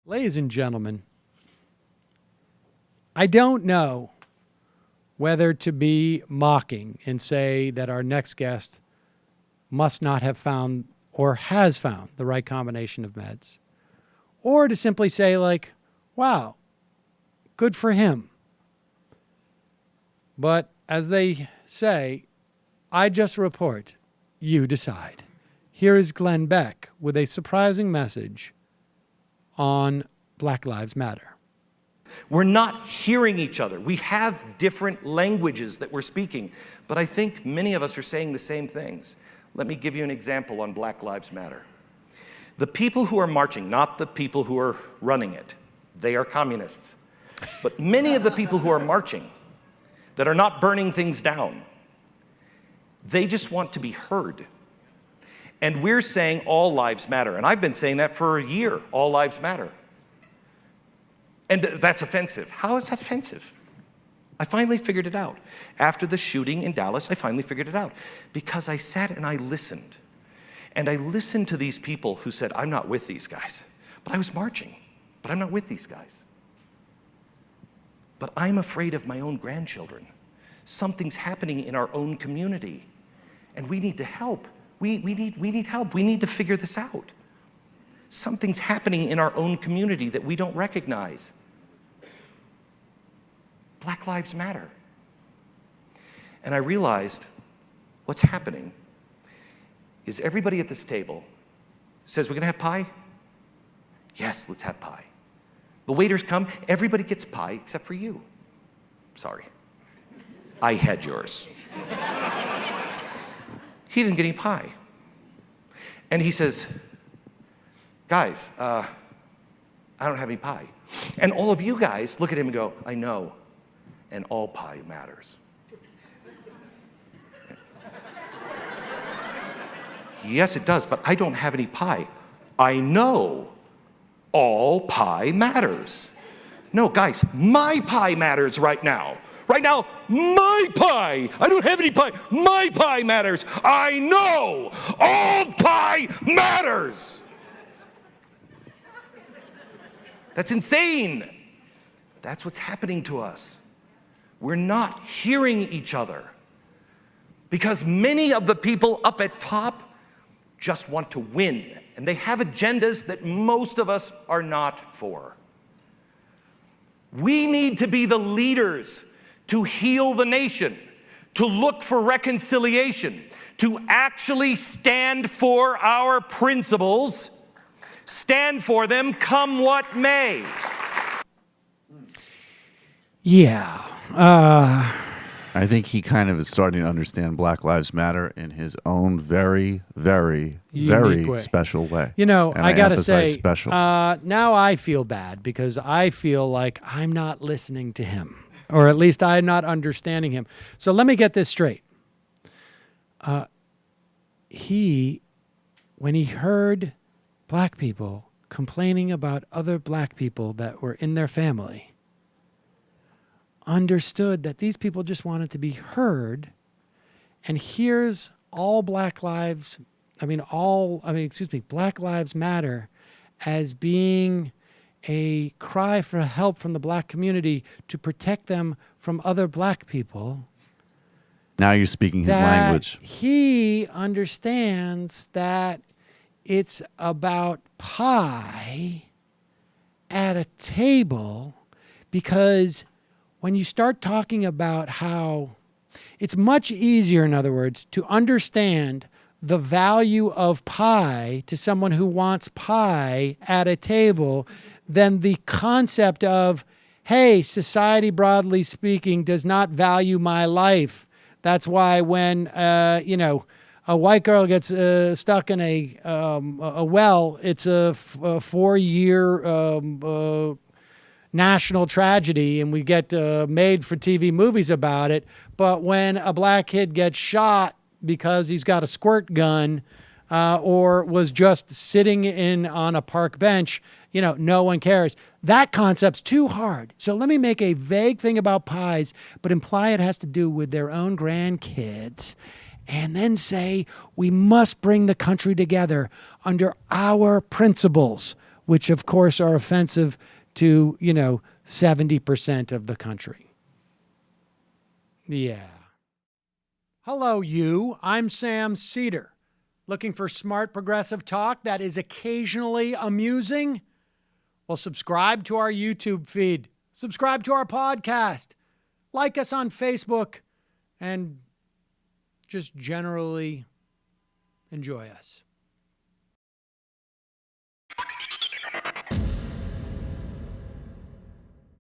Ladies and gentlemen, I don't know whether to be mocking and say that our next guest must not have found or has found the right combination of meds, or to simply say, like, wow, good for him. But as they say, I just report, you decide. Here is Glenn Beck with a surprising message on Black Lives Matter. We're not hearing each other. We have different languages that we're speaking, but I think many of us are saying the same things. Let me give you an example on Black Lives Matter. The people who are marching, not the people who are running it, they are communists. But many of the people who are marching, that are not burning things down, they just want to be heard. And we're saying all lives matter. And I've been saying that for a year, all lives matter. And that's offensive. How is that offensive? I finally figured it out. After the shooting in Dallas, I finally figured it out. Because I sat and I listened. And I listened to these people who said, I'm not with these guys. But I was marching. But I'm not with these guys. But I'm afraid of my own grandchildren. Something's happening in our own community. And we need to help. We need help. We need to figure this out. Something's happening in our own community that we don't recognize. Black Lives Matter. And I realized what's happening is everybody at this table says, we're gonna have pie? Yes, let's have pie. The waiters come, everybody gets pie except for you. Sorry, I had yours. He didn't get any pie. And he says, guys, I don't have any pie. And all of you guys look at him and go, I know, and all pie matters. Yes, it does, but I don't have any pie. I know, all pie matters. No, guys, my pie matters right now. Right now, my pie. I don't have any pie. My pie matters. I know all pie matters. That's insane. That's what's happening to us. We're not hearing each other because many of the people up at top just want to win, and they have agendas that most of us are not for. We need to be the leaders to heal the nation, to look for reconciliation, to actually stand for our principles, stand for them come what may. Yeah. I think he kind of is starting to understand Black Lives Matter in his own very, very, very way. Special way. You know, And I got to emphasize say, special. now I feel bad because I feel like I'm not listening to him, or at least I'm not understanding him. So let me get this straight. When he heard black people complaining about other black people that were in their family, understood that these people just wanted to be heard, and here's Black Lives Matter as being a cry for help from the black community to protect them from other black people. Now you're speaking his language. He understands that it's about pie at a table, because when you start talking about how it's much easier, in other words, to understand the value of pie to someone who wants pie at a table than the concept of, hey, society, broadly speaking, does not value my life. That's why when, a white girl gets stuck in a well, it's a 4-year national tragedy, and we get made for TV movies about it. But when a black kid gets shot because he's got a squirt gun or was just sitting on a park bench, no one cares. That concept's too hard. So let me make a vague thing about pies, but imply it has to do with their own grandkids. and then say we must bring the country together under our principles, which of course are offensive to, 70% of the country. Yeah. Hello, you. I'm Sam Seder. Looking for smart progressive talk that is occasionally amusing? Well, subscribe to our YouTube feed. Subscribe to our podcast. Like us on Facebook. And just generally enjoy us.